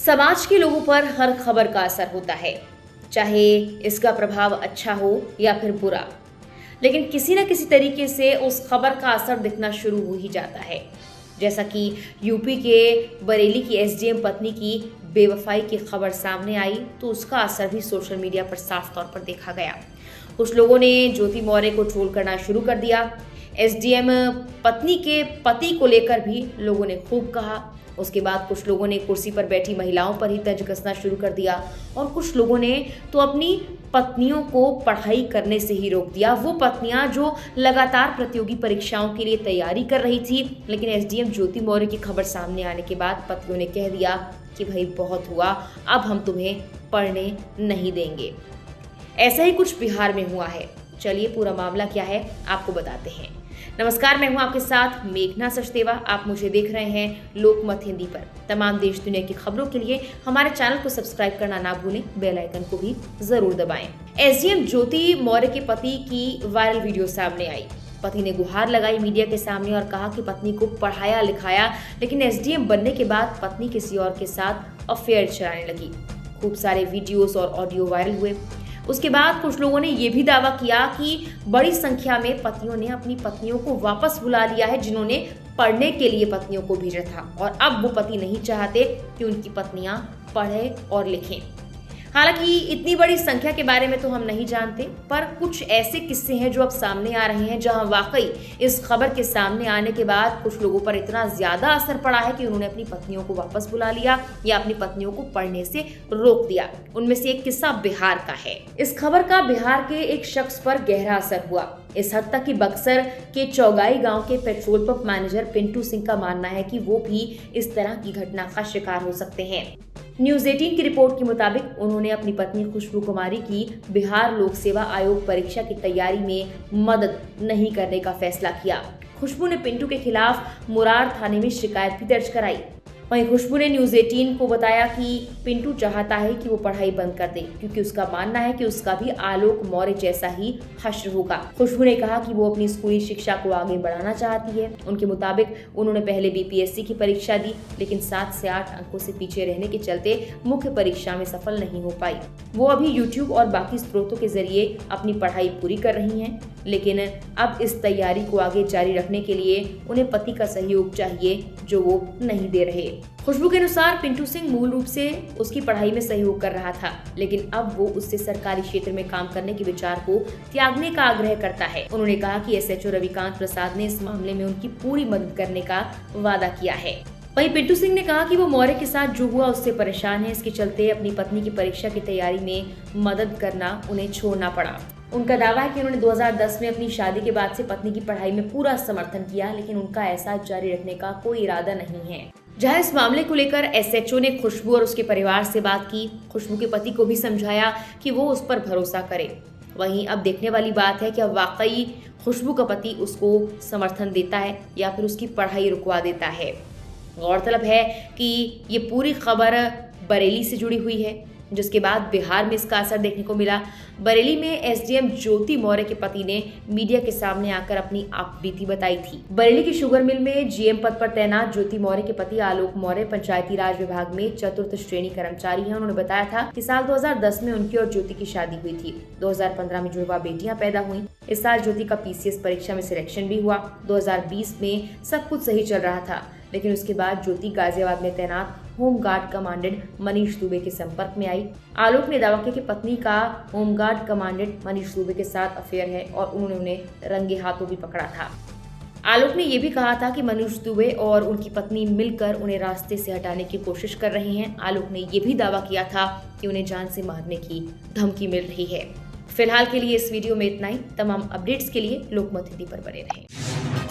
समाज के लोगों पर हर खबर का असर होता है, चाहे इसका प्रभाव अच्छा हो या फिर बुरा। लेकिन किसी न किसी तरीके से उस खबर का असर दिखना शुरू हो ही जाता है। जैसा कि यूपी के बरेली की एसडीएम पत्नी की बेवफाई की खबर सामने आई, तो उसका असर भी सोशल मीडिया पर साफ तौर पर देखा गया। कुछ लोगों ने ज्योति मौर्य को ट्रोल करना शुरू कर दिया। एसडीएम पत्नी के पति को लेकर भी लोगों ने खूब कहा। उसके बाद कुछ लोगों ने कुर्सी पर बैठी महिलाओं पर ही तंज कसना शुरू कर दिया और कुछ लोगों ने तो अपनी पत्नियों को पढ़ाई करने से ही रोक दिया। वो पत्नियां जो लगातार प्रतियोगी परीक्षाओं के लिए तैयारी कर रही थी, लेकिन एसडीएम ज्योति मौर्य की खबर सामने आने के बाद पतियों ने कह दिया कि भाई बहुत हुआ, अब हम तुम्हें पढ़ने नहीं देंगे। ऐसा ही कुछ बिहार में हुआ है। चलिए पूरा मामला क्या है आपको बताते हैं। नमस्कार, मैं हूं आपके साथ मेघना सचदेवा। आप मुझे देख रहे हैं लोकमत हिंदी पर। तमाम देश दुनिया की खबरों के लिए हमारे चैनल को सब्सक्राइब करना ना भूलें, बेल आइकन को भी जरूर दबाएं। एसडीएम ज्योति मौर्य के पति की वायरल वीडियो सामने आई। पति ने गुहार लगाई मीडिया के सामने और कहा कि पत्नी को पढ़ाया लिखाया, लेकिन एसडीएम बनने के बाद पत्नी किसी और के साथ अफेयर चलाने लगी। खूब सारे वीडियोस और ऑडियो वायरल हुए। उसके बाद कुछ लोगों ने यह भी दावा किया कि बड़ी संख्या में पतियों ने अपनी पत्नियों को वापस बुला लिया है, जिन्होंने पढ़ने के लिए पत्नियों को भेजा था, और अब वो पति नहीं चाहते कि उनकी पत्नियां पढ़ें और लिखें। हालांकि इतनी बड़ी संख्या के बारे में तो हम नहीं जानते, पर कुछ ऐसे किस्से हैं जो अब सामने आ रहे हैं, जहां वाकई इस खबर के सामने आने के बाद कुछ लोगों पर इतना ज्यादा असर पड़ा है कि उन्होंने अपनी पत्नियों को वापस बुला लिया या अपनी पत्नियों को पढ़ने से रोक दिया। उनमें से एक किस्सा बिहार का है। इस खबर का बिहार के एक शख्स पर गहरा असर हुआ, इस हद तक कि बक्सर के चौगाई गांव के petrol pump manager Pintu Singh का मानना है कि वो भी इस तरह की घटना का शिकार हो सकते हैं। न्यूज 18 की रिपोर्ट के मुताबिक उन्होंने अपनी पत्नी खुशबू कुमारी की बिहार लोक सेवा आयोग परीक्षा की तैयारी में मदद नहीं करने का फैसला किया। खुशबू ने पिंटू के खिलाफ मुरार थाने में शिकायत भी दर्ज कराई। वहीं खुशबू ने न्यूज 18 को बताया कि पिंटू चाहता है कि वो पढ़ाई बंद कर दे, क्योंकि उसका मानना है कि उसका भी आलोक मौर्य जैसा ही हश्र होगा। खुशबू ने कहा कि वो अपनी स्कूली शिक्षा को आगे बढ़ाना चाहती है। उनके मुताबिक उन्होंने पहले बीपीएससी की परीक्षा दी, लेकिन 7 से 8 अंकों से पीछे रहने के चलते मुख्य परीक्षा में सफल नहीं हो पाई। वो अभी यूट्यूब और बाकी स्रोतों के जरिए अपनी पढ़ाई पूरी कर रही हैं, लेकिन अब इस तैयारी को आगे जारी रखने के लिए उन्हें पति का सहयोग चाहिए, जो वो नहीं दे रहे। खुशबू के अनुसार पिंटू सिंह मूल रूप से उसकी पढ़ाई में सहयोग कर रहा था, लेकिन अब वो उससे सरकारी क्षेत्र में काम करने के विचार को त्यागने का आग्रह करता है। उन्होंने कहा कि एसएचओ रविकांत प्रसाद ने इस मामले में उनकी पूरी मदद करने का वादा किया है। वहीं पिंटू सिंह ने कहा कि वो मौर्य के साथ जो हुआ उससे परेशान है, इसके चलते अपनी पत्नी की परीक्षा की तैयारी में मदद करना उन्हें छोड़ना पड़ा। उनका दावा है कि उन्होंने 2010 में अपनी शादी के बाद से पत्नी की पढ़ाई में पूरा समर्थन किया, लेकिन उनका ऐसा जारी रखने का कोई इरादा नहीं है। जहां इस मामले को लेकर एसएचओ ने खुशबू और उसके परिवार से बात की, खुशबू के पति को भी समझाया कि वो उस पर भरोसा करे। वहीं अब देखने वाली बात है कि अब वाकई खुशबू का पति उसको समर्थन देता है या फिर उसकी पढ़ाई रुकवा देता है। गौरतलब है कि ये पूरी खबर बरेली से जुड़ी हुई है, जिसके बाद बिहार में इसका असर देखने को मिला। बरेली में एसडीएम ज्योति मौर्य के पति ने मीडिया के सामने आकर अपनी आपबीती बताई थी। बरेली की शुगर मिल में जीएम पद पर तैनात ज्योति मौर्य के पति आलोक मौर्य पंचायती राज विभाग में 4th श्रेणी कर्मचारी हैं। उन्होंने बताया था कि साल 2010 में उनकी और ज्योति की शादी हुई थी। 2015 में जुड़वा बेटियां पैदा हुई। इस साल ज्योति का पीसीएस परीक्षा में सिलेक्शन भी हुआ। 2020 में सब कुछ सही चल रहा था, लेकिन उसके बाद ज्योति गाजियाबाद में तैनात होमगार्ड कमांडेंट मनीष दुबे के संपर्क में आई। आलोक ने दावा किया कि पत्नी का होमगार्ड कमांडेंट मनीष दुबे के साथ अफेयर है और उन्होंने उन्हें रंगे हाथों भी पकड़ा था। आलोक ने यह भी कहा था कि मनीष दुबे और उनकी पत्नी मिलकर उन्हें रास्ते से हटाने की कोशिश कर रहे हैं। आलोक ने यह भी दावा किया था कि उन्हें जान से मारने की धमकी मिल रही है। फिलहाल के लिए इस वीडियो में इतना ही। तमाम अपडेट्स के लिए लोकमत हिंदी पर बने रहें।